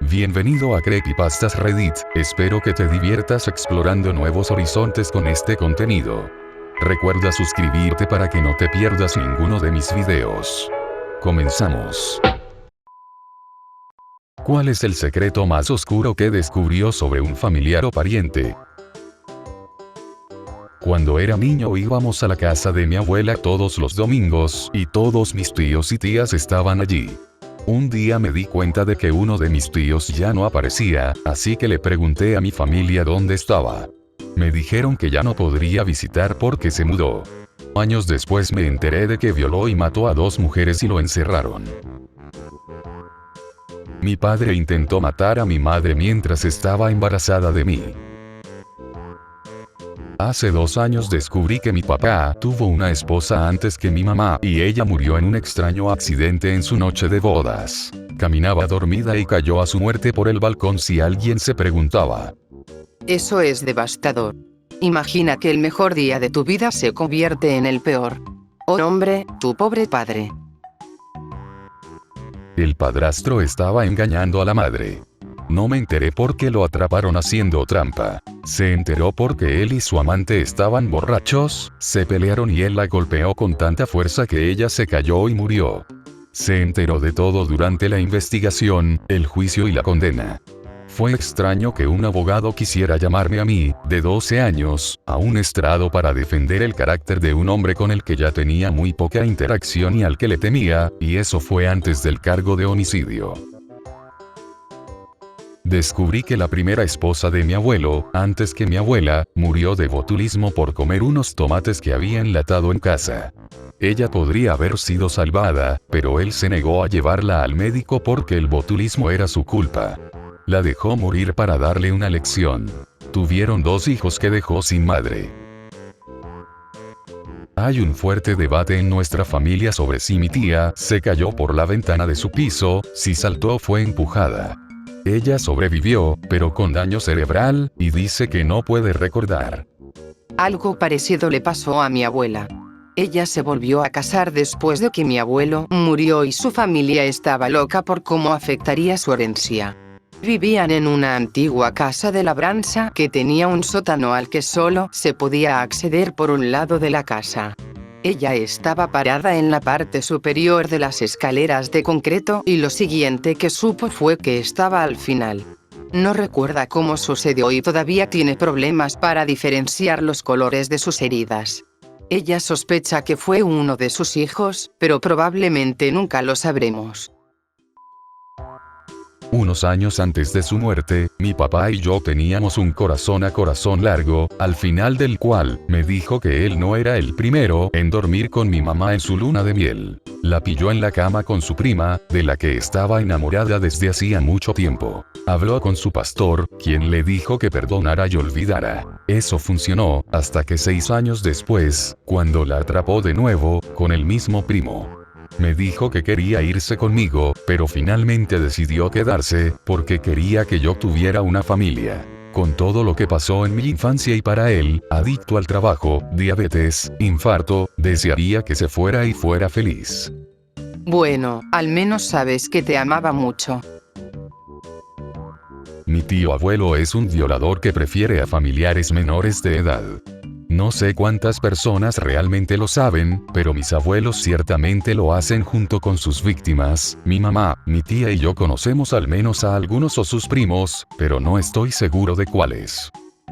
Bienvenido a Creepypastas Reddit, espero que te diviertas explorando nuevos horizontes con este contenido. Recuerda suscribirte para que no te pierdas ninguno de mis videos. Comenzamos. ¿Cuál es el secreto más oscuro que descubrió sobre un familiar o pariente? Cuando era niño íbamos a la casa de mi abuela todos los domingos, y todos mis tíos y tías estaban allí. Un día me di cuenta de que uno de mis tíos ya no aparecía, así que le pregunté a mi familia dónde estaba. Me dijeron que ya no podría visitar porque se mudó. Años después me enteré de que violó y mató a 2 mujeres y lo encerraron. Mi padre intentó matar a mi madre mientras estaba embarazada de mí. Hace 2 años descubrí que mi papá tuvo una esposa antes que mi mamá y ella murió en un extraño accidente en su noche de bodas. Caminaba dormida y cayó a su muerte por el balcón si alguien se preguntaba. Eso es devastador. Imagina que el mejor día de tu vida se convierte en el peor. Oh hombre, tu pobre padre. El padrastro estaba engañando a la madre. No me enteré porque lo atraparon haciendo trampa. Se enteró porque él y su amante estaban borrachos, se pelearon y él la golpeó con tanta fuerza que ella se cayó y murió. Se enteró de todo durante la investigación, el juicio y la condena. Fue extraño que un abogado quisiera llamarme a mí, de 12 años, a un estrado para defender el carácter de un hombre con el que ya tenía muy poca interacción y al que le temía, y eso fue antes del cargo de homicidio. Descubrí que la primera esposa de mi abuelo, antes que mi abuela, murió de botulismo por comer unos tomates que había enlatado en casa. Ella podría haber sido salvada, pero él se negó a llevarla al médico porque el botulismo era su culpa. La dejó morir para darle una lección. Tuvieron 2 hijos que dejó sin madre. Hay un fuerte debate en nuestra familia sobre si mi tía se cayó por la ventana de su piso, si saltó o fue empujada. Ella sobrevivió, pero con daño cerebral, y dice que no puede recordar. Algo parecido le pasó a mi abuela. Ella se volvió a casar después de que mi abuelo murió y su familia estaba loca por cómo afectaría su herencia. Vivían en una antigua casa de labranza que tenía un sótano al que solo se podía acceder por un lado de la casa. Ella estaba parada en la parte superior de las escaleras de concreto y lo siguiente que supo fue que estaba al final. No recuerda cómo sucedió y todavía tiene problemas para diferenciar los colores de sus heridas. Ella sospecha que fue uno de sus hijos, pero probablemente nunca lo sabremos. Unos años antes de su muerte, mi papá y yo teníamos un corazón a corazón largo, al final del cual, me dijo que él no era el primero en dormir con mi mamá en su luna de miel. La pilló en la cama con su prima, de la que estaba enamorada desde hacía mucho tiempo. Habló con su pastor, quien le dijo que perdonara y olvidara. Eso funcionó, hasta que 6 años después, cuando la atrapó de nuevo, con el mismo primo. Me dijo que quería irse conmigo, pero finalmente decidió quedarse, porque quería que yo tuviera una familia. Con todo lo que pasó en mi infancia y para él, adicto al trabajo, diabetes, infarto, desearía que se fuera y fuera feliz. Bueno, al menos sabes que te amaba mucho. Mi tío abuelo es un violador que prefiere a familiares menores de edad. No sé cuántas personas realmente lo saben, pero mis abuelos ciertamente lo hacen junto con sus víctimas. Mi mamá, mi tía y yo conocemos al menos a algunos o sus primos, pero no estoy seguro de cuáles.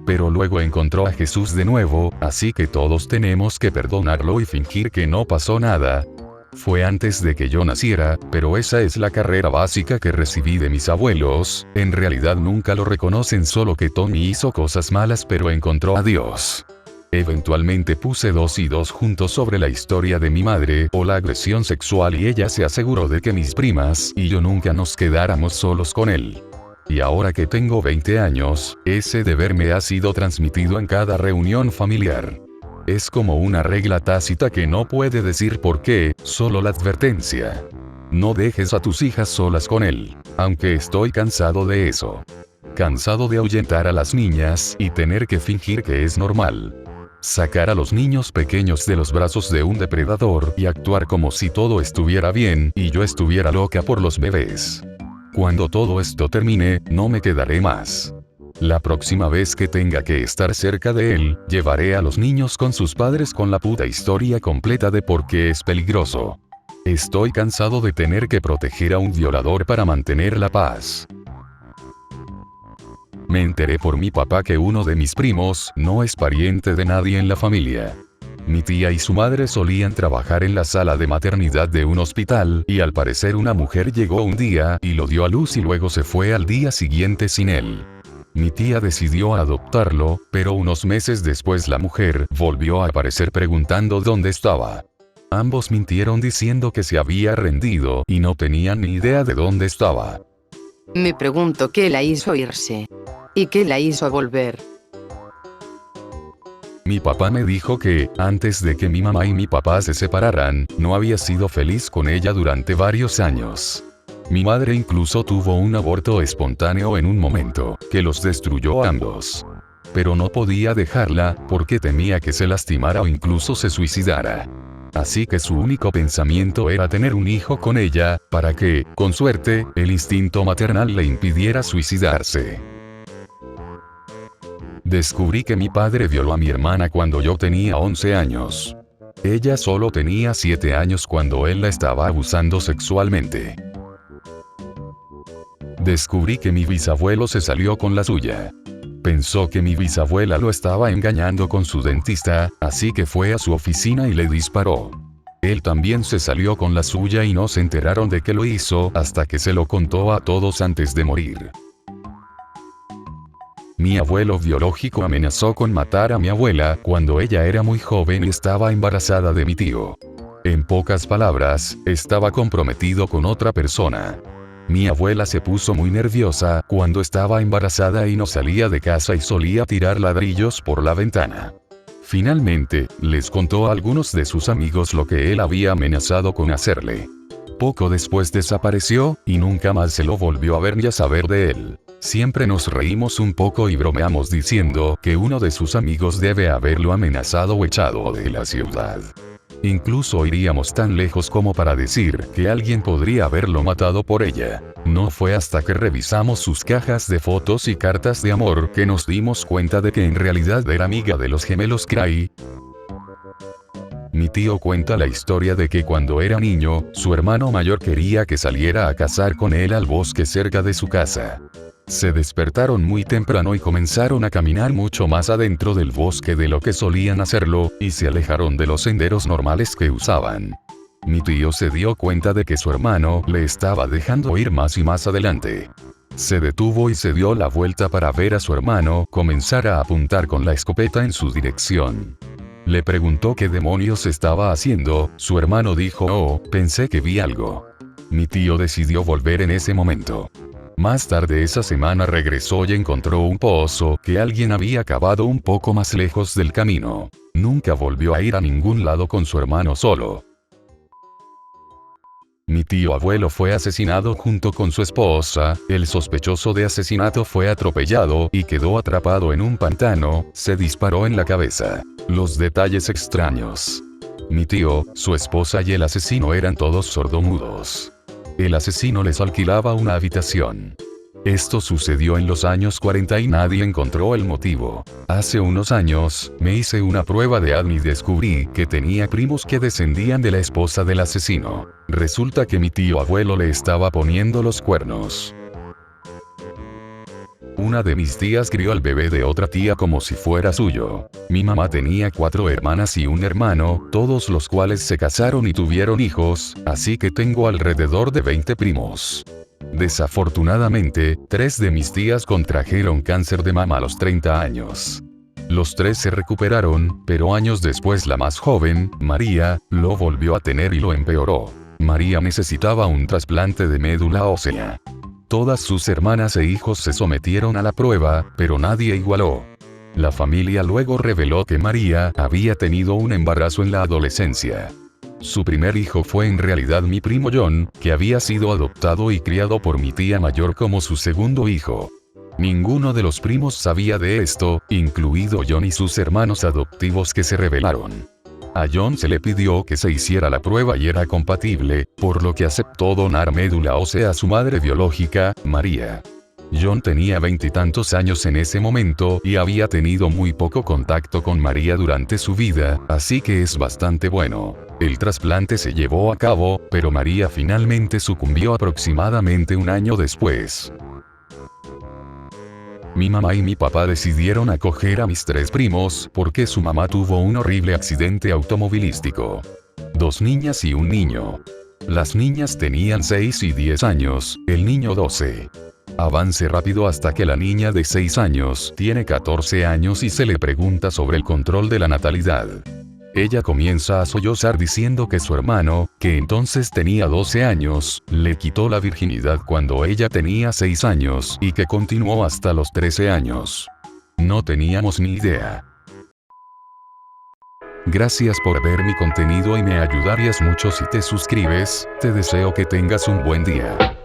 Pero luego encontró a Jesús de nuevo, así que todos tenemos que perdonarlo y fingir que no pasó nada. Fue antes de que yo naciera, pero esa es la carrera básica que recibí de mis abuelos. En realidad nunca lo reconocen, solo que Tony hizo cosas malas pero encontró a Dios. Eventualmente puse 2 y 2 juntos sobre la historia de mi madre o la agresión sexual y ella se aseguró de que mis primas y yo nunca nos quedáramos solos con él. Y ahora que tengo 20 años, ese deber me ha sido transmitido en cada reunión familiar. Es como una regla tácita que no puede decir por qué, solo la advertencia. No dejes a tus hijas solas con él, aunque estoy cansado de eso. Cansado de ahuyentar a las niñas y tener que fingir que es normal. Sacar a los niños pequeños de los brazos de un depredador y actuar como si todo estuviera bien y yo estuviera loca por los bebés. Cuando todo esto termine, no me quedaré más. La próxima vez que tenga que estar cerca de él, llevaré a los niños con sus padres con la puta historia completa de por qué es peligroso. Estoy cansado de tener que proteger a un violador para mantener la paz. Me enteré por mi papá que uno de mis primos no es pariente de nadie en la familia. Mi tía y su madre solían trabajar en la sala de maternidad de un hospital, y al parecer una mujer llegó un día y lo dio a luz y luego se fue al día siguiente sin él. Mi tía decidió adoptarlo, pero unos meses después la mujer volvió a aparecer preguntando dónde estaba. Ambos mintieron diciendo que se había rendido y no tenían ni idea de dónde estaba. Me pregunto qué la hizo irse. ¿Y qué la hizo volver? Mi papá me dijo que, antes de que mi mamá y mi papá se separaran, no había sido feliz con ella durante varios años. Mi madre incluso tuvo un aborto espontáneo en un momento, que los destruyó a ambos. Pero no podía dejarla, porque temía que se lastimara o incluso se suicidara. Así que su único pensamiento era tener un hijo con ella, para que, con suerte, el instinto maternal le impidiera suicidarse. Descubrí que mi padre violó a mi hermana cuando yo tenía 11 años. Ella solo tenía 7 años cuando él la estaba abusando sexualmente. Descubrí que mi bisabuelo se salió con la suya. Pensó que mi bisabuela lo estaba engañando con su dentista, así que fue a su oficina y le disparó. Él también se salió con la suya y no se enteraron de que lo hizo hasta que se lo contó a todos antes de morir. Mi abuelo biológico amenazó con matar a mi abuela cuando ella era muy joven y estaba embarazada de mi tío. En pocas palabras, estaba comprometido con otra persona. Mi abuela se puso muy nerviosa cuando estaba embarazada y no salía de casa y solía tirar ladrillos por la ventana. Finalmente, les contó a algunos de sus amigos lo que él había amenazado con hacerle. Poco después desapareció, y nunca más se lo volvió a ver ni a saber de él. Siempre nos reímos un poco y bromeamos diciendo que uno de sus amigos debe haberlo amenazado o echado de la ciudad. Incluso iríamos tan lejos como para decir que alguien podría haberlo matado por ella. No fue hasta que revisamos sus cajas de fotos y cartas de amor que nos dimos cuenta de que en realidad era amiga de los gemelos Cray. Mi tío cuenta la historia de que cuando era niño, su hermano mayor quería que saliera a cazar con él al bosque cerca de su casa. Se despertaron muy temprano y comenzaron a caminar mucho más adentro del bosque de lo que solían hacerlo, y se alejaron de los senderos normales que usaban. Mi tío se dio cuenta de que su hermano le estaba dejando ir más y más adelante. Se detuvo y se dio la vuelta para ver a su hermano comenzar a apuntar con la escopeta en su dirección. Le preguntó qué demonios estaba haciendo. Su hermano dijo: "Oh, pensé que vi algo". Mi tío decidió volver en ese momento. Más tarde esa semana regresó y encontró un pozo que alguien había cavado un poco más lejos del camino. Nunca volvió a ir a ningún lado con su hermano solo. Mi tío abuelo fue asesinado junto con su esposa, el sospechoso de asesinato fue atropellado y quedó atrapado en un pantano, se disparó en la cabeza. Los detalles extraños. Mi tío, su esposa y el asesino eran todos sordomudos. El asesino les alquilaba una habitación. Esto sucedió en los años 40 y nadie encontró el motivo. Hace unos años, me hice una prueba de ADN y descubrí que tenía primos que descendían de la esposa del asesino. Resulta que mi tío abuelo le estaba poniendo los cuernos. Una de mis tías crió al bebé de otra tía como si fuera suyo. Mi mamá tenía 4 hermanas y un hermano, todos los cuales se casaron y tuvieron hijos, así que tengo alrededor de 20 primos. Desafortunadamente, 3 de mis tías contrajeron cáncer de mama a los 30 años. Los 3 se recuperaron, pero años después la más joven, María, lo volvió a tener y lo empeoró. María necesitaba un trasplante de médula ósea. Todas sus hermanas e hijos se sometieron a la prueba, pero nadie igualó. La familia luego reveló que María había tenido un embarazo en la adolescencia. Su primer hijo fue en realidad mi primo John, que había sido adoptado y criado por mi tía mayor como su segundo hijo. Ninguno de los primos sabía de esto, incluido John y sus hermanos adoptivos que se rebelaron. A John se le pidió que se hiciera la prueba y era compatible, por lo que aceptó donar médula ósea a su madre biológica, María. John tenía 20 y tantos años en ese momento y había tenido muy poco contacto con María durante su vida, así que es bastante bueno. El trasplante se llevó a cabo, pero María finalmente sucumbió aproximadamente un año después. Mi mamá y mi papá decidieron acoger a mis 3 primos porque su mamá tuvo un horrible accidente automovilístico. 2 niñas y un niño. Las niñas tenían 6 y 10 años, el niño 12. Avance rápido hasta que la niña de 6 años tiene 14 años y se le pregunta sobre el control de la natalidad. Ella comienza a sollozar diciendo que su hermano, que entonces tenía 12 años, le quitó la virginidad cuando ella tenía 6 años y que continuó hasta los 13 años. No teníamos ni idea. Gracias por ver mi contenido y me ayudarías mucho si te suscribes. Te deseo que tengas un buen día.